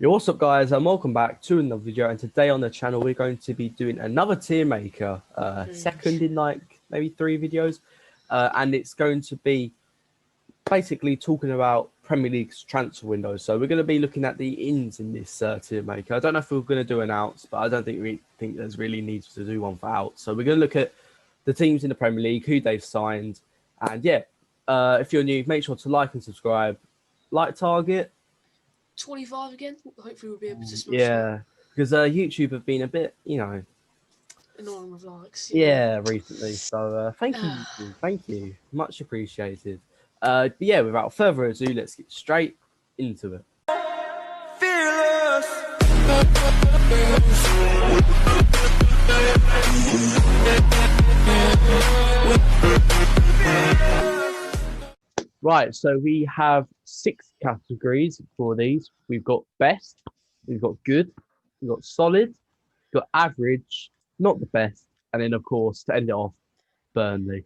Yo, what's up, guys? And welcome back to another video. And today on the channel, we're going to be doing another tier maker, second in like maybe 3 videos, and it's going to be basically talking about Premier League's transfer windows. So we're going to be looking at the ins in this tier maker. I don't know if we're going to do an outs, but I don't think there's really needs to do one for outs. So we're going to look at the teams in the Premier League, who they've signed, and yeah, if you're new, make sure to like and subscribe. Like target 25 again. Hopefully we'll be able to smash that. Because YouTube have been a bit, annoying with likes. Yeah, recently. So thank you, much appreciated. But yeah, without further ado, let's get straight into it. Fearless. Right, so we have 6 categories for these. We've got best, we've got good, we've got solid, we've got average, not the best, and then of course to end it off, Burnley.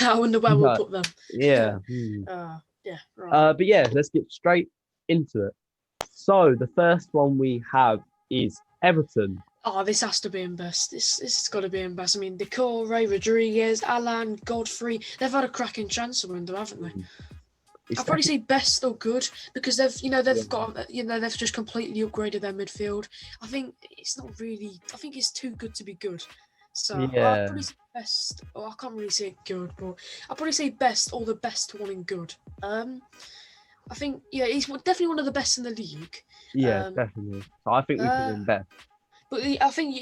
I wonder where we'll put them. Yeah. Yeah. Right. But yeah, let's get straight into it. So the first one we have is Everton. Oh, this has to be in best. This has got to be in best. I mean, Decore, Rodriguez, Alan, Godfrey, they've had a cracking transfer window, haven't they? I'd probably say best or good because they've just completely upgraded their midfield. I think it's not really. I think it's too good to be good. So I'd probably say best. I can't really say good, but I'd probably say best or the best one in good. I think he's definitely one of the best in the league. Yeah, definitely. So I think we put him best. But I think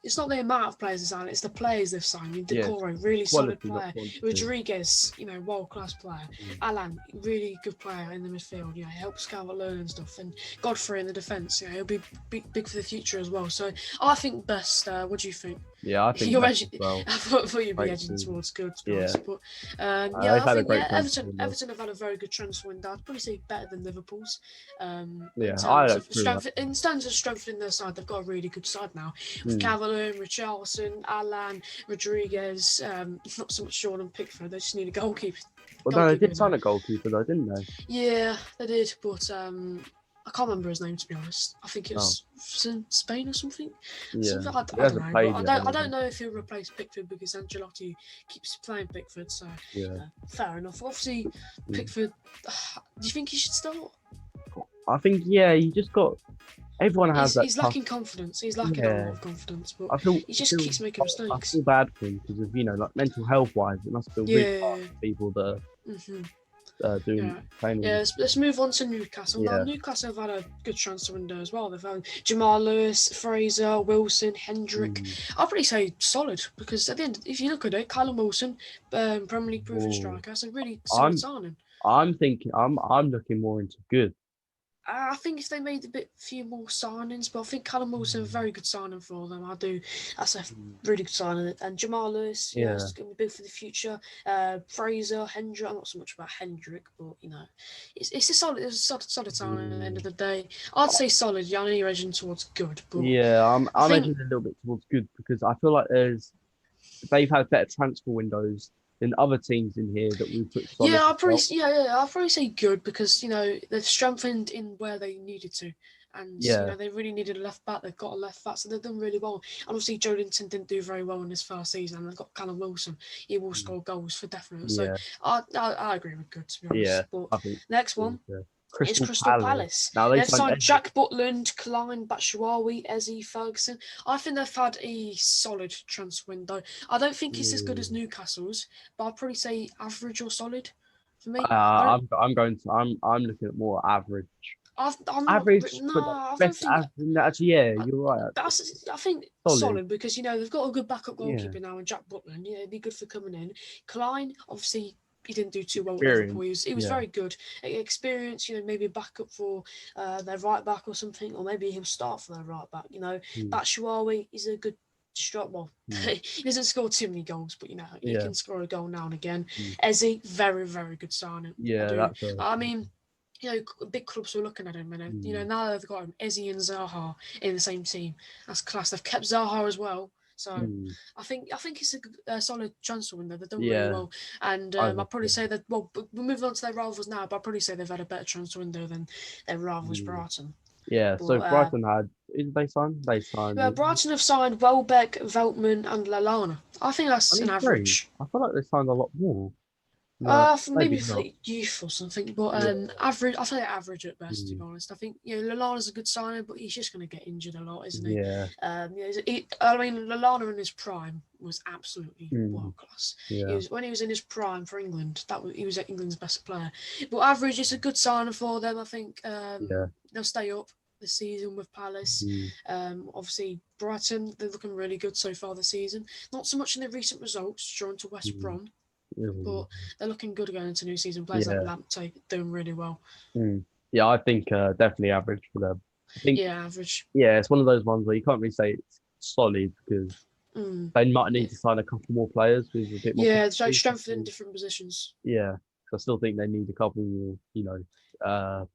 it's not the amount of players they've signed; it's the players they've signed. I mean, Decore, really solid player. Rodriguez, world-class player. Alan, really good player in the midfield. He helps Calvert-Lewin and stuff. And Godfrey in the defence. He'll be big for the future as well. So I think best. What do you think? Yeah, I think you're edging. Well. I thought you'd be edging towards good. I think Everton have had a very good transfer window. I'd probably say better than Liverpool's. In terms of strengthening their side, they've got a really good side now with Calvert-Lewin, Richarlison, Alan, Rodriguez. Not so much Jordan Pickford. They just need a goalkeeper. Well, no, they did sign a goalkeeper though, didn't they? Yeah, they did, but I can't remember his name, to be honest. I think it was in Spain or something. Yeah. I don't know. I don't know if he'll replace Pickford because Ancelotti keeps playing Pickford. So fair enough. Obviously, Pickford. Do you think he should start? I think he just got. Everyone has that. He's lacking confidence. He's lacking a lot of confidence, but he just keeps making mistakes. I feel bad for him because of like mental health wise, it must feel really hard for people that. Doing training. Yeah, let's move on to Newcastle. Now, Newcastle have had a good transfer window as well. They've had Jamal Lewis, Fraser, Wilson, Hendrick. I'll probably say solid because at the end, if you look at it, Callum Wilson, Premier League proven striker, that's a really solid signing. I'm looking more into good. I think if they made few more signings, but I think Callum Wilson a very good signing for them. I do. That's a really good signing. And Jamal Lewis, it's going to be big for the future. Fraser, Hendrick. I'm not so much about Hendrick, but it's a solid signing at the end of the day. I'd say solid. I know you're edging towards good, but I'm edging a little bit towards good because I feel like they've had better transfer windows than other teams in here that we've put solid. I'll probably say good because they've strengthened in where they needed to, and they really needed a left back. They've got a left back, so they've done really well. And obviously, Joelinton didn't do very well in his first season, and they've got Callum Wilson. He will score goals for definite. So I agree with good, to be honest. Yeah, but next one. It's Crystal Palace. Now they've signed Jack Butland, Klein, Batshuayi, Eze, Ferguson. I think they've had a solid transfer window. I don't think it's as good as Newcastle's, but I'd probably say average or solid for me. I'm looking at more average. Average, actually, you're right. I think solid because they've got a good backup goalkeeper now, and Jack Butland. It'd be good for coming in. Klein, obviously. He didn't do too well with Liverpool. He was very good. Experience, maybe a backup for their right back or something, or maybe he'll start for their right back. Batshuayi is a good strike. Well, he doesn't score too many goals, but he can score a goal now and again. Eze, very, very good signing. I mean, big clubs were looking at him, and now they've got him, Eze and Zaha in the same team. That's class. They've kept Zaha as well. So I think it's a solid transfer window. They've done really well, and I'll probably say that. Well, we're moving on to their rivals now, but I'll probably say they've had a better transfer window than their rivals Brighton. Yeah. But So Brighton had. Did they sign? They signed. Brighton have signed Welbeck, Veltman, and Lallana. I think that's an Only three. average. I feel like they signed a lot more. No, Maybe maybe for not. the youth or something, but Yeah. average. I say average at best, to be Mm, honest. I think Lallana's a good signer, but he's just going to get injured a lot, isn't he? yeah. I mean, Lallana in his prime was absolutely Mm, world class. yeah. When he was in his prime for England, he was England's best player. But average is a good signer for them. I think Yeah. they'll stay up this season with Palace. Mm, Obviously, Brighton, they're looking really good so far this season. Not so much in the recent results, drawn to West mm, Brom, mm, but they're looking good going into new season. Players like yeah. Lamptey doing really well. Yeah. I think definitely average for them. I think. Yeah, average. Yeah, it's one of those ones where you can't really say it's solid because they might need to sign a couple more players with a bit more Yeah, so quality. strengthen in different positions. Yeah, I still think they need a couple more,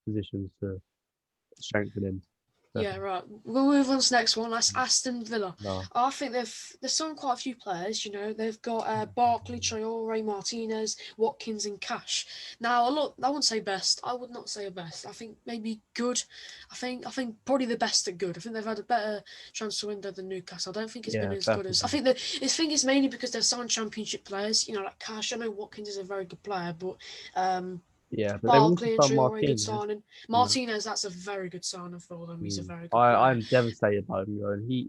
positions to strengthen in. Yeah, right. We'll move on to the next one. That's Aston Villa. No. I think they've signed quite a few players. They've got Barkley, Traore, Martinez, Watkins, and Cash. Now, look, I wouldn't say best. I would not say a best. I think maybe good. I think probably the best at good. I think they've had a better transfer window than Newcastle. I don't think it's been as good as. I think it's mainly because they've signed Championship players. Like Cash. I know Watkins is a very good player, but yeah, but they've also Barkley and signed Traore, good Martinez. signing. Martinez, that's a very good signing for them. He's a very good player. I'm devastated by him, and he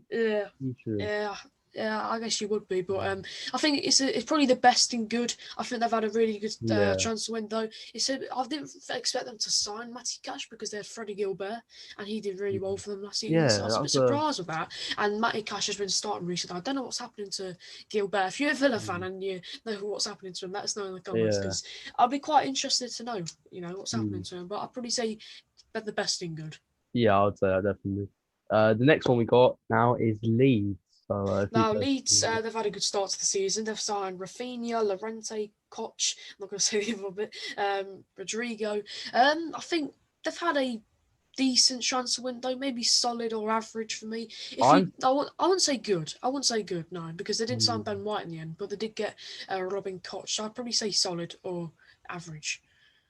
should. Yeah, I guess you would be, but I think it's probably the best in good. I think they've had a really good transfer window. I didn't expect them to sign Matty Cash because they had Freddie Gilbert, and he did really well for them last season. Yeah, so I was a bit surprised with that. And Matty Cash has been starting recently. I don't know what's happening to Gilbert. If you're a Villa fan and you know what's happening to him, let us know in the comments because I'd be quite interested to know, what's happening to him. But I'd probably say they're the best in good. Yeah, I would say that definitely. The next one we got now is Leeds. Now, Leeds, they've had a good start to the season. They've signed Rafinha, Llorente, Koch. I'm not going to say the other bit. Rodrigo. I think they've had a decent transfer window, maybe solid or average for me. I wouldn't say good. I wouldn't say good, no, because they didn't sign Ben White in the end, but they did get Robin Koch. So I'd probably say solid or average.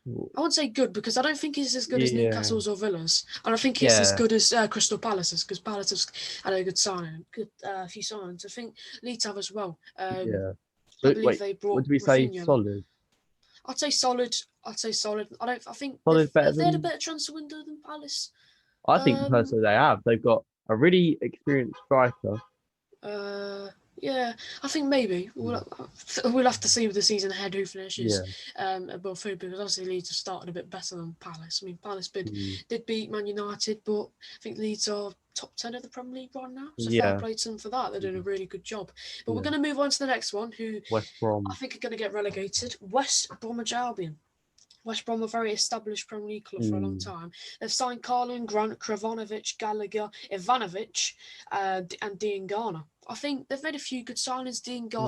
I wouldn't say good because I don't think he's as good as Newcastle's or Villa's, and I think he's as good as Crystal Palace's because Palace has had a good signing, few signings. I think Leeds have as well. I believe they brought. Would we say solid? I'd say solid. I think solid they had a better transfer window than Palace. I think personally they have. They've got a really experienced striker. Yeah, I think maybe we'll have to see with the season ahead who finishes above food because obviously Leeds have started a bit better than Palace. I mean, Palace did beat Man United, but I think Leeds are top 10 of the Premier League right now. So fair play to them for that. They're doing a really good job. But we're going to move on to the next one, who West Brom. I think are going to get relegated. West Bromwich Albion. West Brom, a very established Premier League club for a long time. They've signed Carlin, Grant, Kravanovic, Gallagher, Ivanovic, and Dean Garner. I think they've made a few good signings.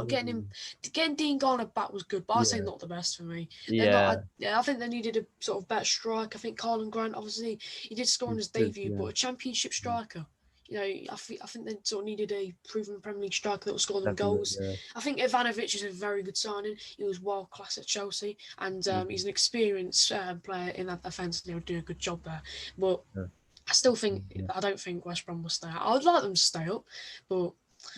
Getting Dean Garner back was good, but I'd say not the best for me. I think they needed a sort of better strike. I think Carlin Grant, obviously, he did score on his debut, but a Championship striker. I think they sort of needed a proven Premier League striker that will score them goals. Yeah. I think Ivanovic is a very good signing. He was world class at Chelsea, and he's an experienced player in that defence, and he'll do a good job there. But I still think I don't think West Brom will stay up. I would like them to stay up, but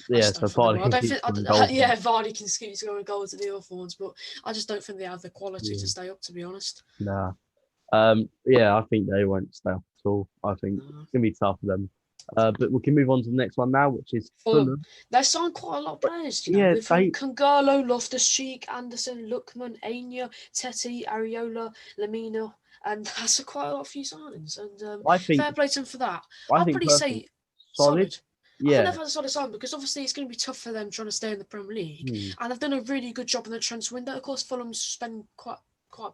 so Vardy can keep scoring goals at the other ones, but I just don't think they have the quality to stay up. To be honest. Nah. I think they won't stay up at all. I think it's gonna be tough for them. But we can move on to the next one now, which is Fulham. They signed quite a lot of players. They've Kangalo, Loftus-Cheek, Anderson, Lookman, Anya, Teti, Areola, Lamina, and that's quite a lot of few signings. And I think fair play to them for that. I'd probably say solid. I think they've had a solid sign because obviously it's going to be tough for them trying to stay in the Premier League, and they've done a really good job in the transfer window. Of course, Fulham's spent quite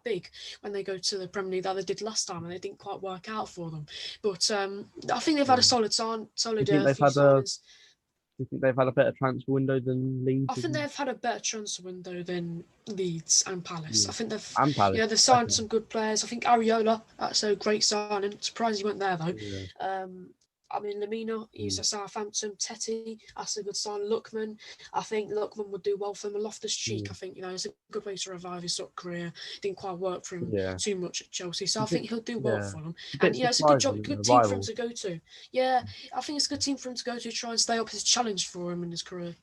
big when they go to the Premier League that they did last time, and they didn't quite work out for them. But I think they've had a solid signings. Do you think they've had a better transfer window than Leeds? I think they've had a better transfer window than Leeds and Palace. I think they've signed some good players. I think Areola, that's a great signing. Surprised he went there though. I mean, Lamina, he's at Southampton. Tetty, that's a good sign. Lookman, I think Lookman would do well for him. Loftus-Cheek, I think, it's a good way to revive his sort of career. Didn't quite work for him too much at Chelsea, so I think he'll do well for them. And it's a good job, good team for him to go to. Yeah, I think it's a good team for him to go to try and stay up. It's a challenge for him in his career.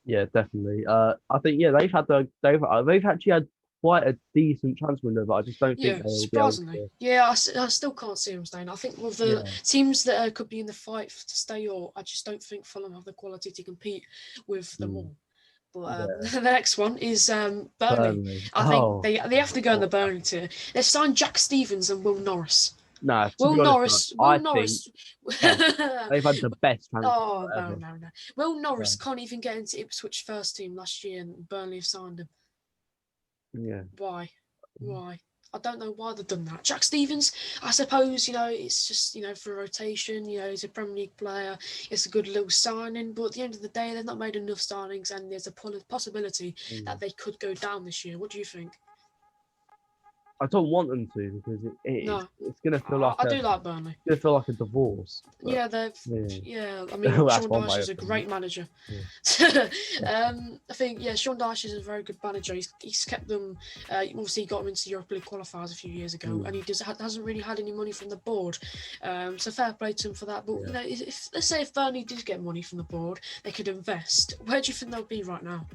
Yeah, definitely. I think they've actually had quite a decent transfer window, but I just don't think they'll surprisingly. be able to. Yeah, I still can't see them staying. I think with the teams that could be in the fight to stay, or I just don't think Fulham have the quality to compete with them all. But the next one is Burnley. I think they have to go in the Burnley tier. They've signed Jack Stevens and Will Norris. No, Will Norris. they've had the best transfer. Oh no. Will Norris can't even get into Ipswich first team last year, and Burnley have signed him. Yeah. Why? I don't know why they've done that. Jack Stevens, I suppose, it's just, for rotation, he's a Premier League player. It's a good little signing, but at the end of the day, they've not made enough signings, and there's a possibility that they could go down this year. What do you think? I don't want them to, because it's going to feel like I do like Burnley. It's going to feel like a divorce. But, I mean, Sean Dyche is a great manager. Yeah. I think, Sean Dyche is a very good manager. He's kept them, obviously he got them into the Europa League qualifiers a few years ago, and he hasn't really had any money from the board. So fair play to him for that. But, let's say if Burnley did get money from the board, they could invest. Where do you think they'll be right now?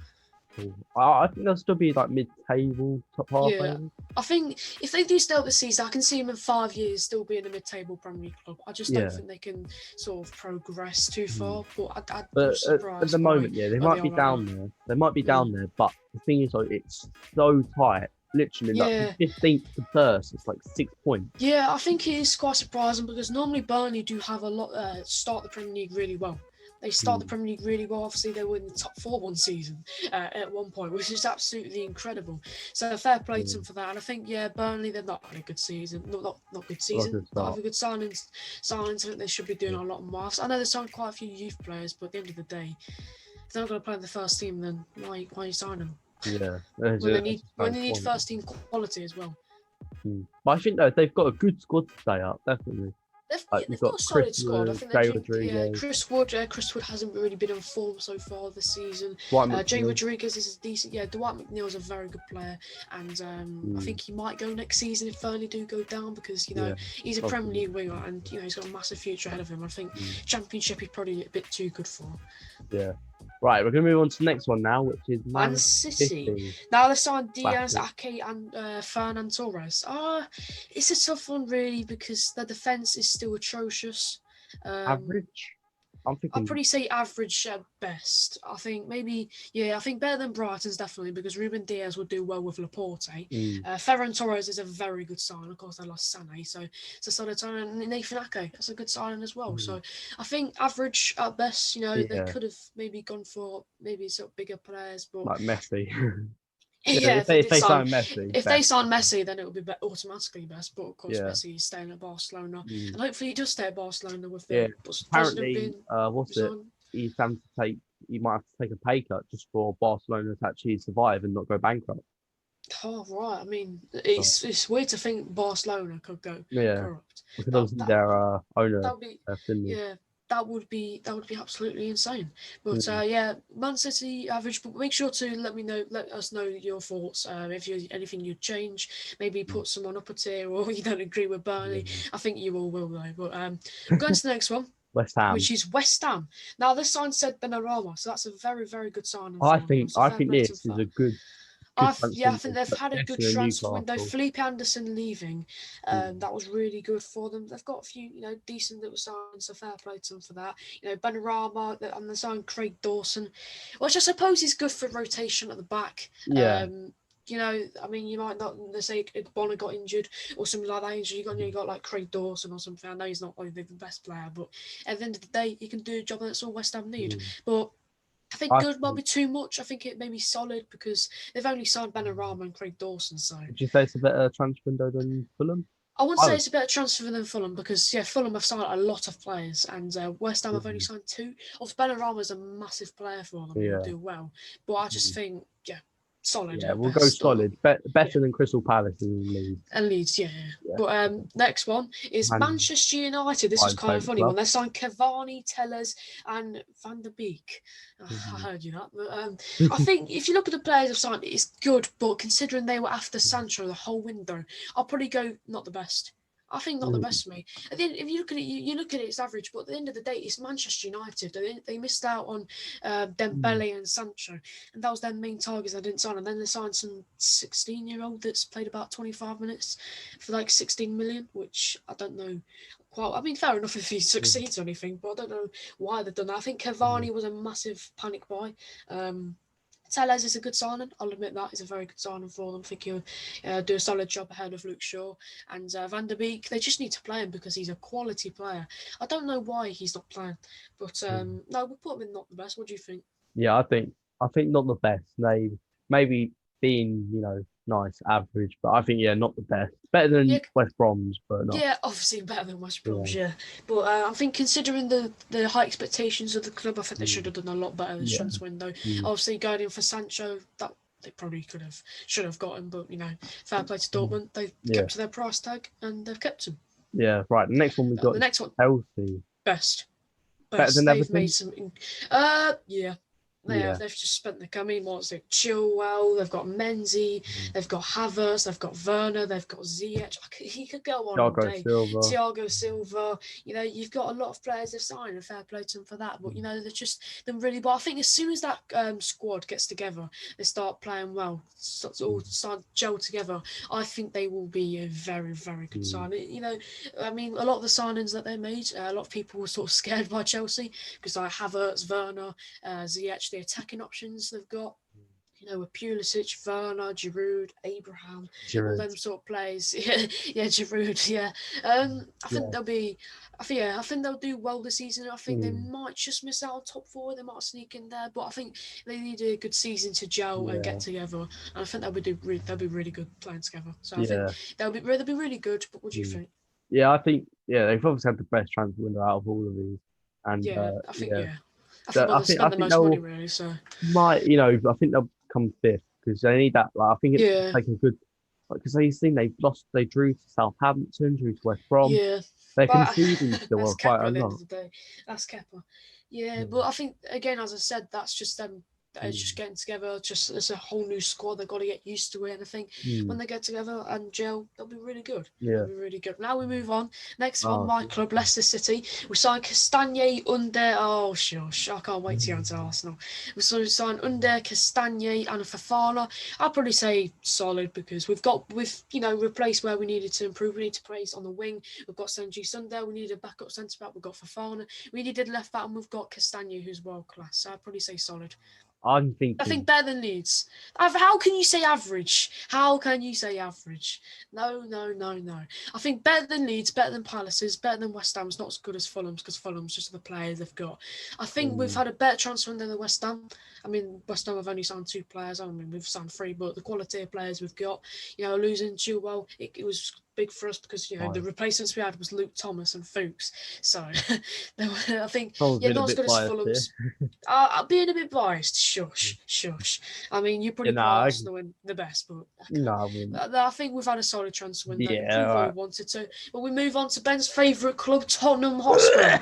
I think they'll still be like mid-table, top half. Yeah, I think if they do stay up this season, I can see them in 5 years still being a mid-table Premier League club. I just don't think they can sort of progress too far. But at the moment, they might be down there. They might be down there, but the thing is, it's so tight. Literally, like 15th to first, it's like 6 points. Yeah, I think it is quite surprising because normally Burnley do have a lot start the Premier League really well. They start the Premier League really well. Obviously, they were in the top 4 one season at one point, which is absolutely incredible. So fair play to them for that. And I think, Burnley, they've not had a good season. Not good season. Not have a good signings. I think they should be doing a lot more. I know they signed quite a few youth players, but at the end of the day, if they're not going to play in the first team, then why are you signing them? Yeah. When they need first team quality as well. But I think they've got a good squad to stay up, definitely. They've got a solid squad. I think Chris Wood hasn't really been in form so far this season. Jay Rodriguez is decent. Yeah, Dwight McNeil is a very good player, and I think he might go next season if Burnley do go down because he's a Premier League winger and he's got a massive future ahead of him. I think Championship is probably a bit too good for him. Yeah. Right, we're going to move on to the next one now, which is Man City. Now they signed Diaz, Ake, and Fernan Torres. It's a tough one, really, because their defence is still atrocious. Average? I'd probably say average at best. I think maybe, I think better than Brighton's definitely because Ruben Diaz would do well with Laporte. Ferran Torres is a very good sign. Of course, they lost Sané, so it's a solid sign. And Nathan Ake, that's a good signing as well. So I think average at best. They could have maybe gone for maybe sort of bigger players, but like Messi. If they sign Messi, then it would be automatically best. But of course, Messi is staying at Barcelona, and hopefully he does stay at Barcelona with the apparently, he might have to take a pay cut just for Barcelona to actually survive and not go bankrupt. Oh right, I mean, it's weird to think Barcelona could go corrupt. Because obviously their owner. That would be absolutely insane. But Man City average. But make sure to let us know your thoughts. If you anything you'd change, maybe put someone up a tier, or you don't agree with Burnley. I think you all will though. But going to the next one. West Ham, which is West Ham. Now this sign said Benrahma, so that's a very, very good sign. I think this is a good. I think they've had a good transfer window. Felipe Anderson leaving, that was really good for them. They've got a few, decent little signs, so fair play to them for that. Benrahma, and they signed Craig Dawson, which I suppose is good for rotation at the back. Yeah. I mean, you might not, let's say Bonner got injured or something like that. You got like Craig Dawson or something. I know he's not probably the best player, but at the end of the day, he can do a job that's all West Ham need. But I think good might be too much. I think it may be solid because they've only signed Benrahma and Craig Dawson. So would you say it's a better transfer window than Fulham? I wouldn't say it's a better transfer than Fulham because Fulham have signed a lot of players and West Ham have only signed 2. Benrahma is a massive player for them. He'll do well, but I just think solid. Yeah, we'll go solid. Better than Crystal Palace and Leeds. And Leeds, yeah. But next one is Manchester United. This was kind of funny when they signed Cavani, Tellers, and Van der Beek. I heard you that. But I think if you look at the players they've signed, it's good. But considering they were after Sancho the whole window, I'll probably go not the best. I think not the best for me. At the end, if you look at it, you look at it, it's average. But at the end of the day, it's Manchester United. They missed out on Dembele and Sancho, and that was their main targets. They didn't sign, and then they signed some 16-year-old that's played about 25 minutes for like 16 million, which I don't know. I mean, fair enough if he succeeds or anything, but I don't know why they've done that. I think Cavani was a massive panic buy. Tellez is a good signing. I'll admit that. He's a very good signing for them. I think he'll do a solid job ahead of Luke Shaw. And Van der Beek, they just need to play him because he's a quality player. I don't know why he's not playing. But no, we'll put him in not the best. What do you think? Yeah, I think not the best. Maybe being, nice, average. But I think, not the best. Better than West Brom's, but not. Yeah, obviously better than West Brom's, yeah. But I think considering the high expectations of the club, I think they should have done a lot better this transfer window. Obviously, going in for Sancho, that they probably should have got him, but, fair play to Dortmund. They've kept to their price tag, and they've kept him. Yeah, right. The next one we've got the next one, Chelsea. Best. Better than They've Everton? made some... They've just spent the coming. What's it? Chilwell. They've got Menzi. They've got Havertz. They've got Werner. They've got Ziyech. He could go on all day. Thiago Silva. You've got a lot of players they've signed, and fair play to them for that. But they're just them really. But I think as soon as that squad gets together, they start playing well. All start gel together. I think they will be a very, very good signing. I mean, a lot of the signings that they made, a lot of people were sort of scared by Chelsea because like Havertz, Werner, Ziyech. The attacking options they've got, with Pulisic, Werner, Giroud, Abraham, all them sort of players. Giroud. Yeah. I think they'll do well this season. I think they might just miss out on top four. They might sneak in there, but I think they need a good season to gel and get together. And I think they'll be really good playing together. So I think they'll be really good. But what do you think? Yeah, I think they've obviously had the best transfer window out of all of these. And I think they'll spend the most money, really. So I think they'll come fifth because they need that. Like, I think it's taking good. Because they drew to Southampton, drew to West Brom. Yeah, they're conceding still quite a lot. At the end of the day. That's Kepa. Yeah, but I think again, as I said, that's just them. It's just getting together. It's a whole new squad. They've got to get used to it. And I think when they get together and gel, they'll be really good. Yeah. They'll be really good. Now we move on. Next one, my club, Leicester City. We signed Castagne under. Oh, shush. I can't wait to go into Arsenal. We signed under Castagne and Fofana. I'd probably say solid because we've replaced where we needed to improve. We need to praise on the wing. We've got Sanji Sunday. We need a backup centre back. We've got Fofana. We needed left back and we've got Castagne, who's world class. So I'd probably say solid. I think better than Leeds. How can you say average? How can you say average? No. I think better than Leeds, better than Palace's, better than West Ham's. Not as good as Fulham's because Fulham's just the players they've got. I think we've had a better transfer than West Ham. I mean, West Ham have only signed 2 players. I mean, we've signed 3, but the quality of players we've got, losing Chilwell, it was big for us because the replacements we had was Luke Thomas and Fuchs. So I think not as good as Fulham's. Being a bit biased, shush. I mean, you probably put Arsenal win the best, but I think we've had a solid transfer window. We've all wanted to. But we move on to Ben's favourite club, Tottenham Hotspur.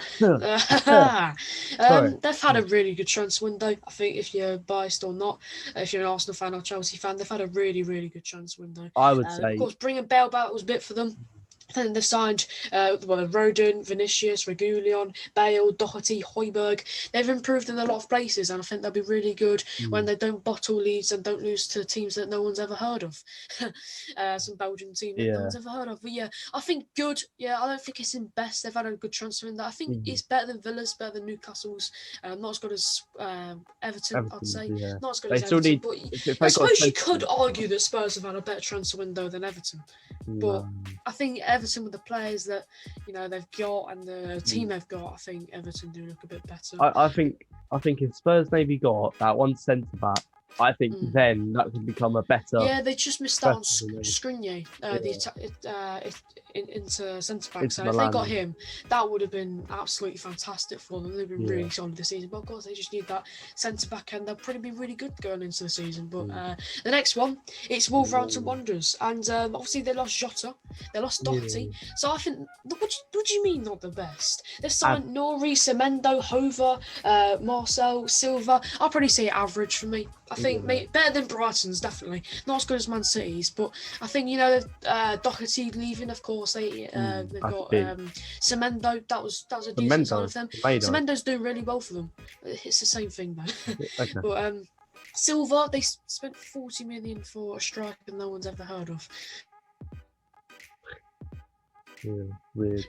They've had a really good transfer window. I think if you're biased or not, if you're an Arsenal fan or Chelsea fan, they've had a really, really good transfer window. I would say, of course, bringing Bale back was a bit for them. Then they've signed Rodon, Vinicius, Reguilon, Bale, Doherty, Højbjerg. They've improved in a lot of places, and I think they'll be really good when they don't bottle leads and don't lose to teams that no one's ever heard of. Some Belgian team that no one's ever heard of. But I think good. Yeah, I don't think it's in best. They've had a good transfer in that. I think it's better than Villa's, better than Newcastle's. Not as good as Everton, I'd say. Yeah. Not as good as Everton. But I suppose you could argue that Spurs have had a better transfer window than Everton. But I think Everton with the players that they've got and the team they've got, I think Everton do look a bit better. I think if Spurs maybe got that one centre back I think then that could become a better. Yeah, they just missed out on Skriniar, into centre back. So if they got him, that would have been absolutely fantastic for them. They've been really solid this season. But of course, they just need that centre back, and they'll probably be really good going into the season. But the next one, it's Wolverhampton Wanderers, and obviously they lost Jota, they lost Doherty. So I think, what do you mean not the best? They've signed Nori, Semendo, Hover, Marcel, Silva. I'll probably say average for me. I think better than Brighton's, definitely. Not as good as Man City's, but I think, Doherty leaving, of course, they've got Semendo. That was a decent sign of them. Semendo's doing really well for them. It's the same thing, though. But Silva, they spent 40 million for a striker no one's ever heard of. Weird.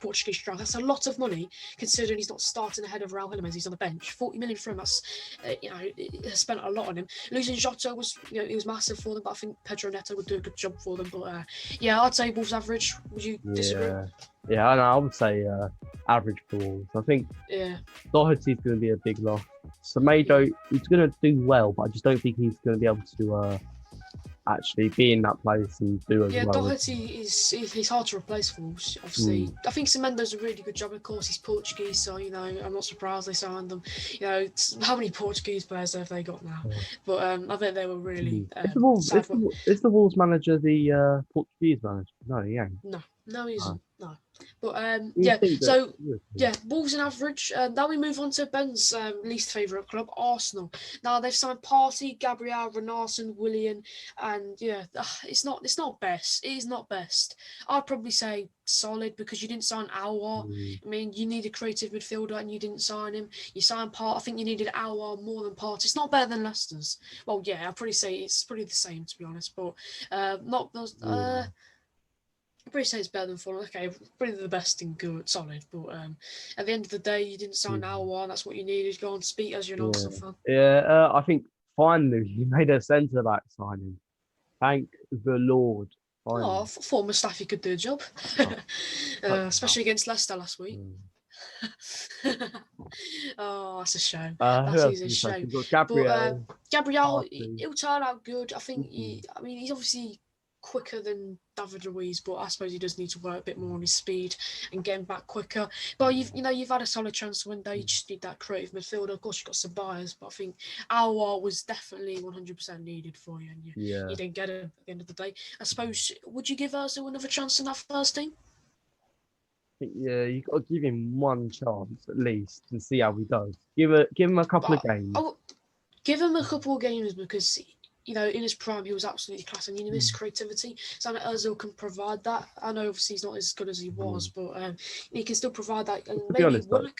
Portuguese striker. That's a lot of money considering he's not starting ahead of Raul Jimenez. He's on the bench. 40 million for him. That's spent a lot on him. Losing Jota was it was massive for them, but I think Pedro Neto would do a good job for them. But I'd say Wolves average. Would you disagree? Yeah, I would say average for Wolves. I think Doherty's going to be a big loss. Semedo, he's going to do well, but I just don't think he's going to be able to actually be in that place and do as well. Yeah, Doherty he's hard to replace for Wolves, obviously. I think Semendo's a really good job, of course. He's Portuguese, so I'm not surprised they signed them. How many Portuguese players have they got now? But I bet they were really is the Wolves manager the Portuguese manager? No, he ain't. No, he isn't. No. But Wolves and average. Now we move on to Ben's least favourite club, Arsenal. Now they've signed Partey, Gabriel, Renarson, Willian, and it's not best. It is not best. I'd probably say solid because you didn't sign Aouar. I mean, you need a creative midfielder and you didn't sign him. You signed Partey. I think you needed Aouar more than Partey. It's not better than Leicester's. Well, yeah, I'd probably say it's pretty the same, to be honest. But not those. I'd probably say it's better than Fulham. Okay, probably the best in good, solid. But at the end of the day, you didn't sign Aouar. That's what you needed. Go on, speak as you're an Arsenal fan. Yeah, I think finally you made a centre back signing. Thank the Lord. Finally. I thought Mustafi could do a job, especially against Leicester last week. Oh, that's a shame. That's a shame. Gabriel, he'll turn out good. I think. He's obviously quicker than David Luiz, but I suppose he does need to work a bit more on his speed and getting back quicker. But you've had a solid transfer window. You just need that creative midfielder. Of course, you've got some buyers, but I think Aouar was definitely 100% needed for you, and you didn't get it at the end of the day. I suppose, would you give Ozil another chance in that first team? You've got to give him one chance at least and see how he does. Give him a couple of games. Give him a couple of games because in his prime, he was absolutely class, and miss creativity. So Ozil can provide that. I know obviously he's not as good as he was, but he can still provide that. And maybe Willock,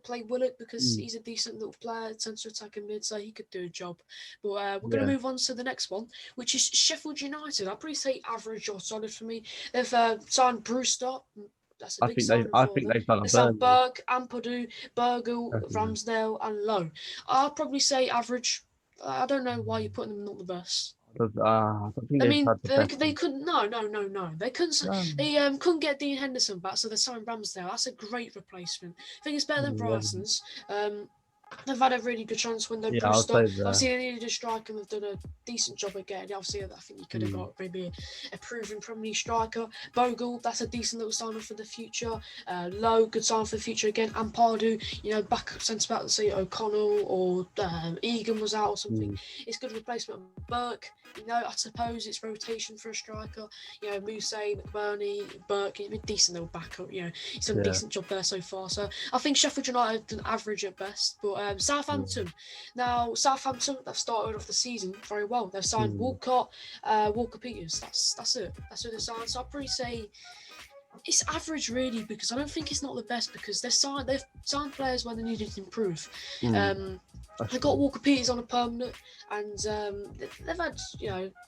play Willock because he's a decent little player, centre attacking mid, so he could do a job. But we're going to move on to the next one, which is Sheffield United. I'd probably say average or solid for me. They've signed Brewster. That's a big sign. I think they've done a burn. Berg, Ampadu, Burgle, Ramsdale, and Lowe. I'd probably say average. I don't know why you're putting them not the best. They couldn't. No. They couldn't. They couldn't get Dean Henderson back, so they signed Ramsdale. That's a great replacement. I think it's better than Brighton's. They've had a really good chance window. Obviously, they needed a striker and they've done a decent job of getting. Obviously, I think you could have got maybe a proven Premier League striker. Bogle, that's a decent little sign for the future. Lowe, good sign for the future again. And Pardew, back centre back, let's say O'Connell or Egan was out or something. It's good replacement. Burke, I suppose it's rotation for a striker. Mousse, McBurney, Burke, a decent little backup. He's done a decent job there so far. So I think Sheffield United have done average at best, but Southampton. Now, Southampton, they've started off the season very well. They've signed Walcott, Walker Peters. That's it. That's who they signed. So I'd probably say it's average, really, because I don't think it's not the best because they've signed players when they needed to improve. They got Walker Peters on a permanent, and they've had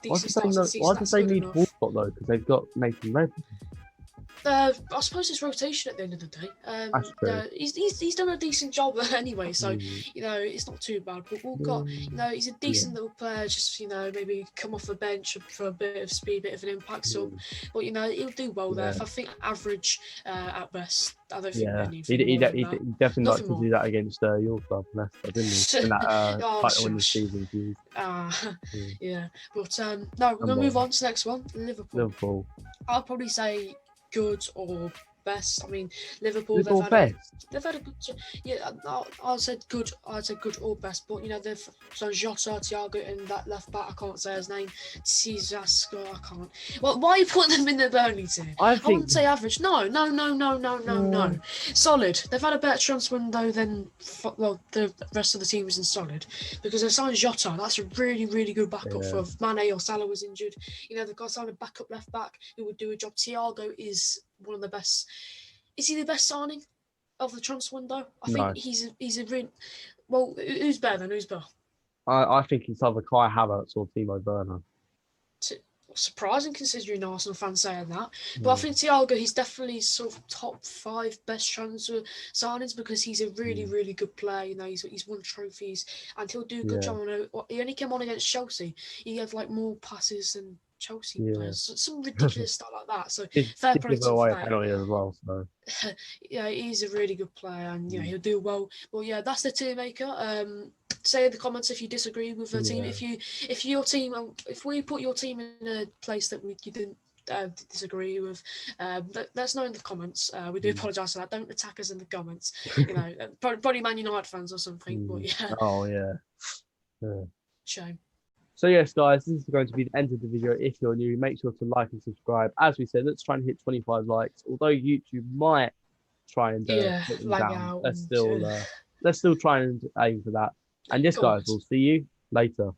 decent starts. Why do they need Walcott though? Because they've got Nathan Redmond. I suppose it's rotation at the end of the day. He's done a decent job anyway, so you know it's not too bad. But Walcott, you know, he's a decent little player. Just you know, maybe come off the bench for a bit of speed, bit of an impact sub. But you know, he'll do well there. If I think average at best. I don't think anything he definitely liked to do that against your club, Leicester, didn't he? In that title winning season. Yeah. But no, we're gonna move on to the next one. Liverpool. I'll probably say good or best. I mean, Liverpool they've had a good. Yeah, I said good. I said good or best. But you know, they've so Jota, Thiago, and that left back. I can't say his name. Ciasco. I can't. Well, why are you putting them in the Burnley team? I wouldn't say average. No. Solid. They've had a better transfer window than the rest of the team isn't solid because they signed Jota. That's a really, really good backup for if Mane or Salah was injured. You know, they've got to sign a backup left back who would do a job. Thiago is one of the best. Is he the best signing of the transfer window? I think he's a really well. Who's better than who's better? I think it's either Kai Havertz or Timo Werner. Surprising considering Arsenal fans saying that, but I think Thiago, he's definitely sort of top 5 best transfer signings because he's a really, really good player. You know, he's won trophies and he'll do a good job. He only came on against Chelsea. He had like more passes than Chelsea players, some ridiculous stuff like that. So fair play to him as well. So. Yeah, he's a really good player, and you know he'll do well. Well, yeah, that's the Tiermaker. Say in the comments if you disagree with the team. If we put your team in a place that you didn't disagree with, let us know in the comments. We do apologise for that. Don't attack us in the comments. You know, probably Man United fans or something. But yeah. Oh yeah. Shame. So yes, guys, this is going to be the end of the video. If you're new, make sure to like and subscribe. As we said, let's try and hit 25 likes. Although YouTube might try and put them down, let's still try and aim for that. And yes, guys, we'll see you later.